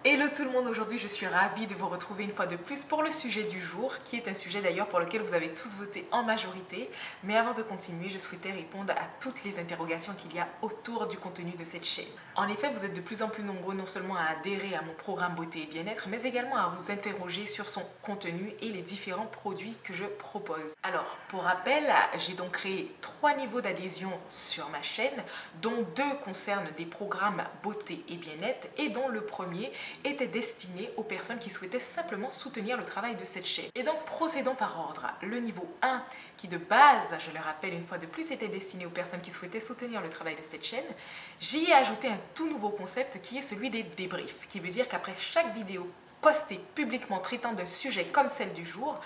Hello tout le monde, aujourd'hui je suis ravie de vous retrouver une fois de plus pour le sujet du jour, qui est un sujet d'ailleurs pour lequel vous avez tous voté en majorité. Mais avant de continuer, je souhaitais répondre à toutes les interrogations qu'il y a autour du contenu de cette chaîne. En effet, vous êtes de plus en plus nombreux non seulement à adhérer à mon programme Beauté et Bien-être, mais également à vous interroger sur son contenu et les différents produits que je propose. Alors, pour rappel, j'ai donc créé 3 niveaux d'adhésion sur ma chaîne, dont 2 concernent des programmes Beauté et Bien-être et dont le premier était destiné aux personnes qui souhaitaient simplement soutenir le travail de cette chaîne. Et donc procédons par ordre. Le niveau 1, qui de base, je le rappelle une fois de plus, était destiné aux personnes qui souhaitaient soutenir le travail de cette chaîne, j'y ai ajouté un tout nouveau concept qui est celui des débriefs, qui veut dire qu'après chaque vidéo postée publiquement traitant d'un sujet comme celle du jour,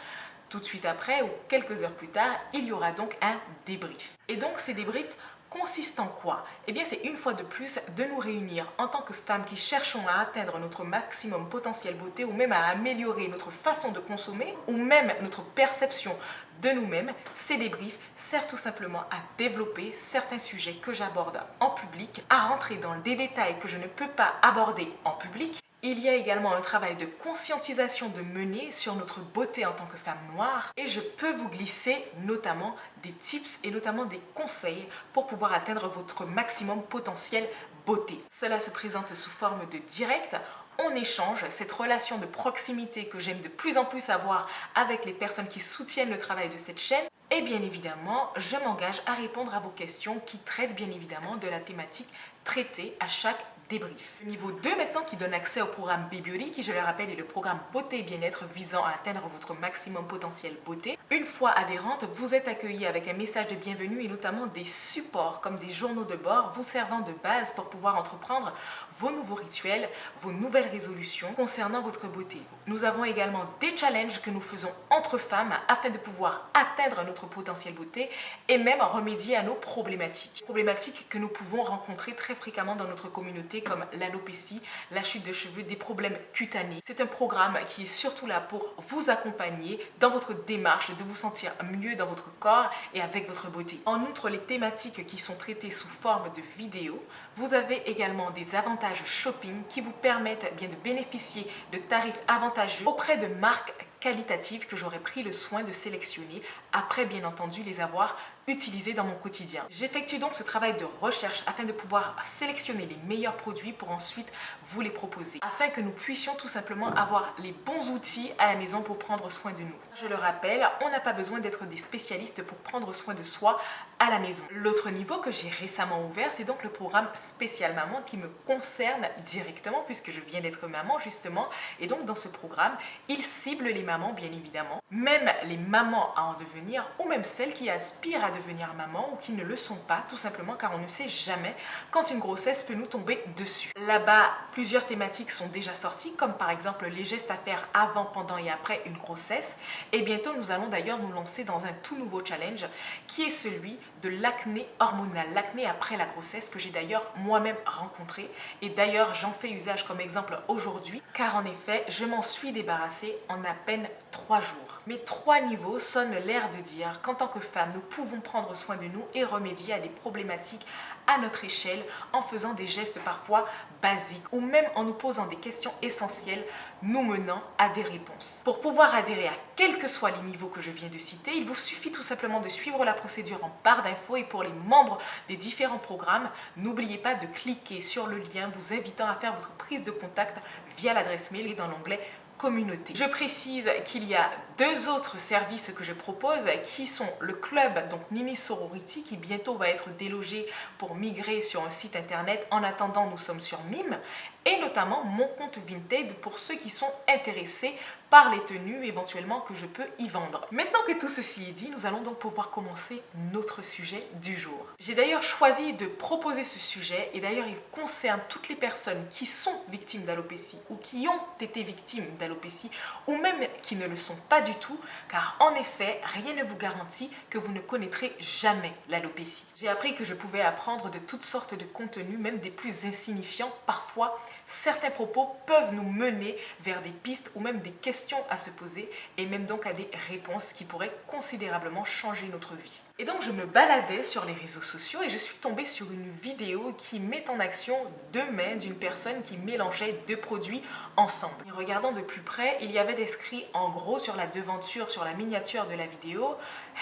tout de suite après ou quelques heures plus tard, il y aura donc un débrief. Et donc ces débriefs consiste en quoi? Eh bien, c'est une fois de plus de nous réunir en tant que femmes qui cherchons à atteindre notre maximum potentiel beauté ou même à améliorer notre façon de consommer ou même notre perception de nous-mêmes. Ces débriefs servent tout simplement à développer certains sujets que j'aborde en public, à rentrer dans des détails que je ne peux pas aborder en public. Il y a également un travail de conscientisation de mener sur notre beauté en tant que femme noire et je peux vous glisser notamment des tips et notamment des conseils pour pouvoir atteindre votre maximum potentiel beauté. Cela se présente sous forme de direct. On échange cette relation de proximité que j'aime de plus en plus avoir avec les personnes qui soutiennent le travail de cette chaîne. Et bien évidemment, je m'engage à répondre à vos questions qui traitent bien évidemment de la thématique traitée à chaque débrief. Le niveau 2 maintenant qui donne accès au programme B-Beauty qui je le rappelle est le programme beauté et bien-être visant à atteindre votre maximum potentiel beauté. Une fois adhérente, vous êtes accueillie avec un message de bienvenue et notamment des supports comme des journaux de bord vous servant de base pour pouvoir entreprendre vos nouveaux rituels, vos nouvelles résolutions concernant votre beauté. Nous avons également des challenges que nous faisons entre femmes afin de pouvoir atteindre notre potentiel beauté et même remédier à nos problématiques. Problématiques que nous pouvons rencontrer très fréquemment dans notre communauté comme l'alopécie, la chute de cheveux, des problèmes cutanés. C'est un programme qui est surtout là pour vous accompagner dans votre démarche de vous sentir mieux dans votre corps et avec votre beauté. En outre, les thématiques qui sont traitées sous forme de vidéos, vous avez également des avantages shopping qui vous permettent bien de bénéficier de tarifs avantageux auprès de marques qualitatives que j'aurais pris le soin de sélectionner après bien entendu les avoir utilisées dans mon quotidien. J'effectue donc ce travail de recherche afin de pouvoir sélectionner les meilleurs produits pour ensuite vous les proposer, afin que nous puissions tout simplement avoir les bons outils à la maison pour prendre soin de nous. Je le rappelle, on n'a pas besoin d'être des spécialistes pour prendre soin de soi à la maison. L'autre niveau que j'ai récemment ouvert, c'est donc le programme spécial maman qui me concerne directement puisque je viens d'être maman justement, et donc dans ce programme, il cible les mamans bien évidemment, même les mamans à en devenir ou même celles qui aspirent à devenir maman ou qui ne le sont pas, tout simplement car on ne sait jamais quand une grossesse peut nous tomber dessus. Là-bas, plusieurs thématiques sont déjà sorties, comme par exemple les gestes à faire avant, pendant et après une grossesse. Et bientôt, nous allons d'ailleurs nous lancer dans un tout nouveau challenge qui est celui de l'acné hormonal, l'acné après la grossesse que j'ai d'ailleurs moi-même rencontré. Et d'ailleurs, j'en fais usage comme exemple aujourd'hui, car en effet, je m'en suis débarrassée en à peine 3 jours. Mes 3 niveaux sonnent l'air de dire qu'en tant que femme, nous pouvons prendre soin de nous et remédier à des problématiques à notre échelle en faisant des gestes parfois basiques ou même en nous posant des questions essentielles nous menant à des réponses. Pour pouvoir adhérer à quels que soient les niveaux que je viens de citer, il vous suffit tout simplement de suivre la procédure en barre d'infos et pour les membres des différents programmes, n'oubliez pas de cliquer sur le lien vous invitant à faire votre prise de contact via l'adresse mail et dans l'onglet communauté. Je précise qu'il y a 2 autres services que je propose qui sont le club, donc Nini Sorority, qui bientôt va être délogé pour migrer sur un site internet. En attendant, nous sommes sur Mime et notamment mon compte Vinted pour ceux qui sont intéressés par les tenues éventuellement que je peux y vendre. Maintenant que tout ceci est dit, nous allons donc pouvoir commencer notre sujet du jour. J'ai d'ailleurs choisi de proposer ce sujet et d'ailleurs il concerne toutes les personnes qui sont victimes d'alopécie ou qui ont été victimes d'alopécie ou même qui ne le sont pas du tout, car en effet, rien ne vous garantit que vous ne connaîtrez jamais l'alopécie. J'ai appris que je pouvais apprendre de toutes sortes de contenus, même des plus insignifiants. Parfois, certains propos peuvent nous mener vers des pistes ou même des questions à se poser et même donc à des réponses qui pourraient considérablement changer notre vie. Et donc je me baladais sur les réseaux sociaux et je suis tombée sur une vidéo qui met en action deux mains d'une personne qui mélangeait deux produits ensemble. Et regardant de plus près, il y avait inscrit en gros sur la devanture, sur la miniature de la vidéo,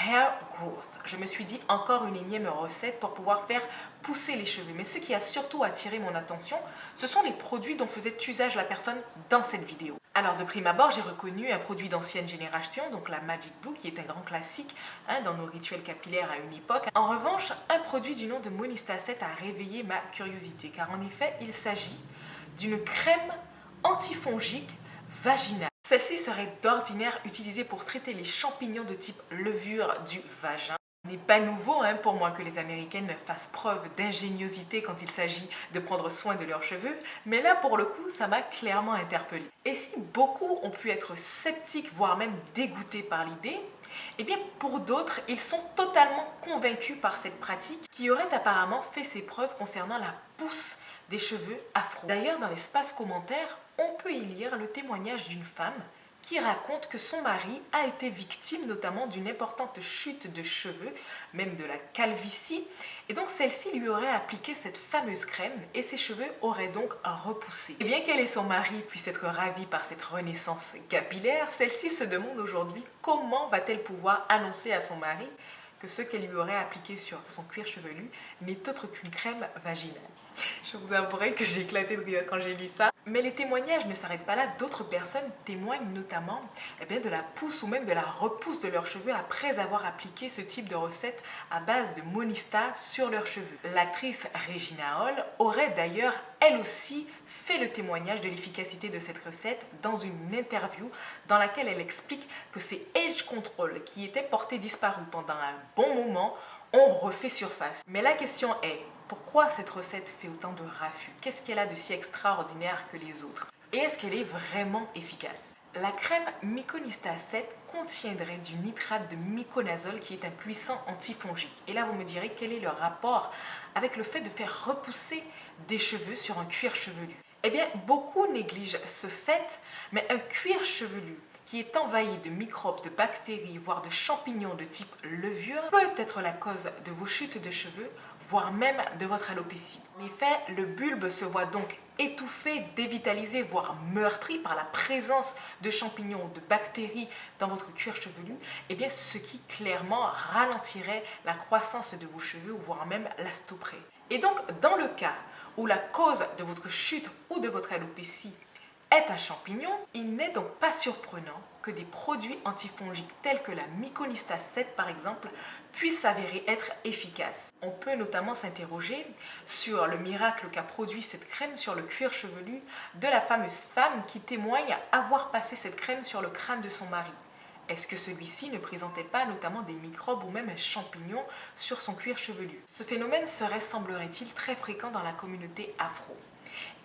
Hair Growth. Je me suis dit encore une énième recette pour pouvoir faire pousser les cheveux. Mais ce qui a surtout attiré mon attention, ce sont les produits dont faisait usage la personne dans cette vidéo. Alors de prime abord, j'ai reconnu un produit d'ancienne génération, donc la Magic Blue, qui est un grand classique dans nos rituels capillaires à une époque. En revanche, un produit du nom de Monista 7 a réveillé ma curiosité, car en effet, il s'agit d'une crème antifongique vaginale. Celle-ci serait d'ordinaire utilisée pour traiter les champignons de type levure du vagin. Ce n'est pas nouveau pour moi que les Américaines fassent preuve d'ingéniosité quand il s'agit de prendre soin de leurs cheveux, mais là pour le coup ça m'a clairement interpellée. Et si beaucoup ont pu être sceptiques, voire même dégoûtés par l'idée, eh bien pour d'autres ils sont totalement convaincus par cette pratique qui aurait apparemment fait ses preuves concernant la pousse des cheveux afro. D'ailleurs dans l'espace commentaire, on peut y lire le témoignage d'une femme qui raconte que son mari a été victime notamment d'une importante chute de cheveux, même de la calvitie, et donc celle-ci lui aurait appliqué cette fameuse crème et ses cheveux auraient donc repoussé. Et bien qu'elle et son mari puissent être ravis par cette renaissance capillaire, celle-ci se demande aujourd'hui comment va-t-elle pouvoir annoncer à son mari que ce qu'elle lui aurait appliqué sur son cuir chevelu n'est autre qu'une crème vaginale. Je vous avouerai que j'ai éclaté de rire quand j'ai lu ça. Mais les témoignages ne s'arrêtent pas là. D'autres personnes témoignent notamment de la pousse ou même de la repousse de leurs cheveux après avoir appliqué ce type de recette à base de Monista sur leurs cheveux. L'actrice Regina Hall aurait d'ailleurs elle aussi fait le témoignage de l'efficacité de cette recette dans une interview dans laquelle elle explique que ces age control qui étaient portés disparus pendant un bon moment ont refait surface. Mais la question est, pourquoi cette recette fait autant de raffus? Qu'est-ce qu'elle a de si extraordinaire que les autres? Et est-ce qu'elle est vraiment efficace? La crème Myconista 7 contiendrait du nitrate de myconazole qui est un puissant antifongique. Et là, vous me direz quel est le rapport avec le fait de faire repousser des cheveux sur un cuir chevelu? Eh bien, beaucoup négligent ce fait, mais un cuir chevelu qui est envahi de microbes, de bactéries, voire de champignons de type levure, peut être la cause de vos chutes de cheveux, voire même de votre alopécie. En effet, le bulbe se voit donc étouffé, dévitalisé, voire meurtri par la présence de champignons ou de bactéries dans votre cuir chevelu, eh bien, ce qui clairement ralentirait la croissance de vos cheveux, voire même la stopperait. Et donc, dans le cas où la cause de votre chute ou de votre alopécie est un champignon, il n'est donc pas surprenant que des produits antifongiques tels que la Myconista 7 par exemple puissent s'avérer être efficaces. On peut notamment s'interroger sur le miracle qu'a produit cette crème sur le cuir chevelu de la fameuse femme qui témoigne avoir passé cette crème sur le crâne de son mari. Est-ce que celui-ci ne présentait pas notamment des microbes ou même un champignon sur son cuir chevelu? Ce phénomène serait, semblerait-il, très fréquent dans la communauté afro.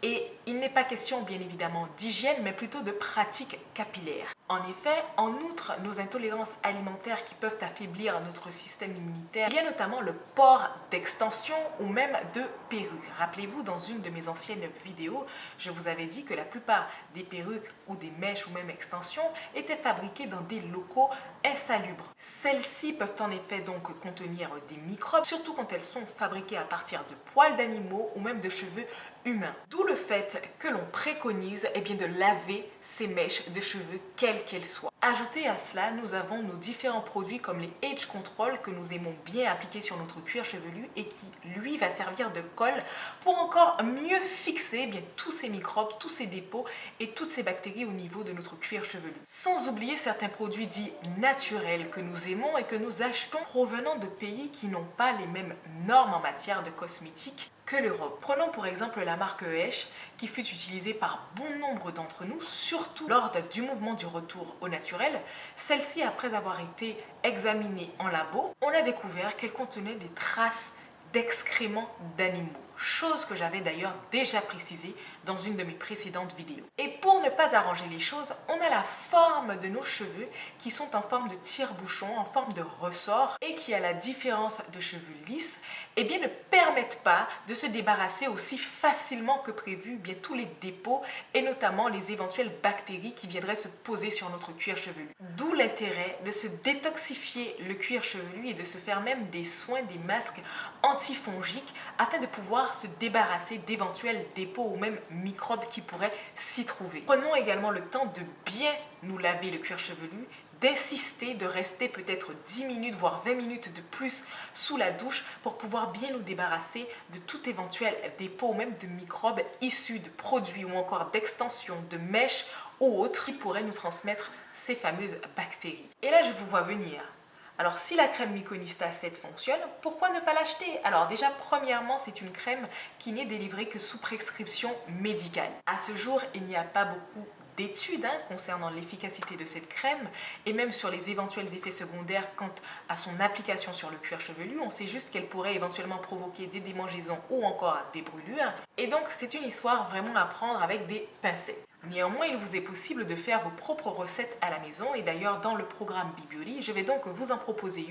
Et il n'est pas question bien évidemment d'hygiène, mais plutôt de pratique capillaire. En effet, en outre nos intolérances alimentaires qui peuvent affaiblir notre système immunitaire, il y a notamment le port d'extensions ou même de perruques. Rappelez-vous, dans une de mes anciennes vidéos, je vous avais dit que la plupart des perruques ou des mèches ou même extensions étaient fabriquées dans des locaux insalubres. Celles-ci peuvent en effet donc contenir des microbes, surtout quand elles sont fabriquées à partir de poils d'animaux ou même de cheveux humains. D'où le fait que l'on préconise de laver ces mèches de cheveux quelles qu'elles soient. Ajouté à cela, nous avons nos différents produits comme les Age Control que nous aimons bien appliquer sur notre cuir chevelu et qui, lui, va servir de colle pour encore mieux fixer tous ces microbes, tous ces dépôts et toutes ces bactéries au niveau de notre cuir chevelu. Sans oublier certains produits dits naturels que nous aimons et que nous achetons provenant de pays qui n'ont pas les mêmes normes en matière de cosmétiques que l'Europe. Prenons pour exemple la marque Esh qui fut utilisée par bon nombre d'entre nous, surtout lors du mouvement du retour au naturel. Celle-ci, après avoir été examinée en labo, on a découvert qu'elle contenait des traces d'excréments d'animaux. chose que j'avais d'ailleurs déjà précisé dans une de mes précédentes vidéos. Et pour ne pas arranger les choses, on a la forme de nos cheveux qui sont en forme de tire-bouchon, en forme de ressort et qui, à la différence de cheveux lisses, eh bien, ne permettent pas de se débarrasser aussi facilement que prévu bien tous les dépôts et notamment les éventuelles bactéries qui viendraient se poser sur notre cuir chevelu. D'où l'intérêt de se détoxifier le cuir chevelu et de se faire même des soins, des masques antifongiques afin de pouvoir se débarrasser d'éventuels dépôts ou même microbes qui pourraient s'y trouver. Prenons également le temps de bien nous laver le cuir chevelu, d'insister, de rester peut-être 10 minutes voire 20 minutes de plus sous la douche pour pouvoir bien nous débarrasser de tout éventuel dépôt ou même de microbes issus de produits ou encore d'extensions, de mèches ou autres qui pourraient nous transmettre ces fameuses bactéries. Et là je vous vois venir. Alors si la crème Myconista 7 fonctionne, pourquoi ne pas l'acheter? Alors déjà premièrement c'est une crème qui n'est délivrée que sous prescription médicale. À ce jour il n'y a pas beaucoup d'études concernant l'efficacité de cette crème et même sur les éventuels effets secondaires quant à son application sur le cuir chevelu. On sait juste qu'elle pourrait éventuellement provoquer des démangeaisons ou encore des brûlures. Et donc c'est une histoire vraiment à prendre avec des pincettes. Néanmoins, il vous est possible de faire vos propres recettes à la maison et d'ailleurs dans le programme Bibioli, je vais donc vous en proposer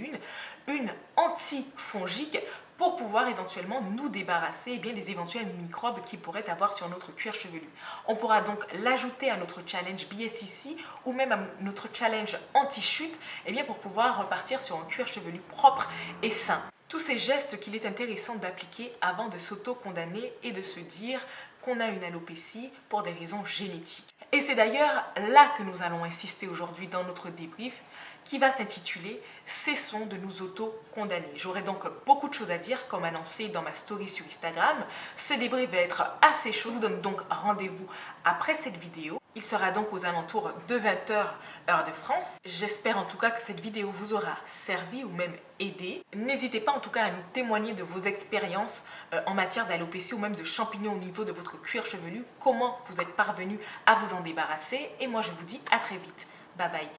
une antifongique pour pouvoir éventuellement nous débarrasser des éventuels microbes qui pourraient avoir sur notre cuir chevelu. On pourra donc l'ajouter à notre challenge BSIC ou même à notre challenge anti-chute pour pouvoir repartir sur un cuir chevelu propre et sain. Tous ces gestes qu'il est intéressant d'appliquer avant de s'auto-condamner et de se dire qu'on a une alopécie pour des raisons génétiques. Et c'est d'ailleurs là que nous allons insister aujourd'hui dans notre débrief qui va s'intituler « Cessons de nous auto-condamner ». J'aurai donc beaucoup de choses à dire comme annoncé dans ma story sur Instagram. Ce débrief va être assez chaud. Je vous donne donc rendez-vous après cette vidéo. Il sera donc aux alentours de 20 h heure de France. J'espère en tout cas que cette vidéo vous aura servi ou même aidé. N'hésitez pas en tout cas à nous témoigner de vos expériences en matière d'alopécie ou même de champignons au niveau de votre cuir chevelu. Comment vous êtes parvenu à vous en débarrasser. Et moi je vous dis à très vite. Bye bye.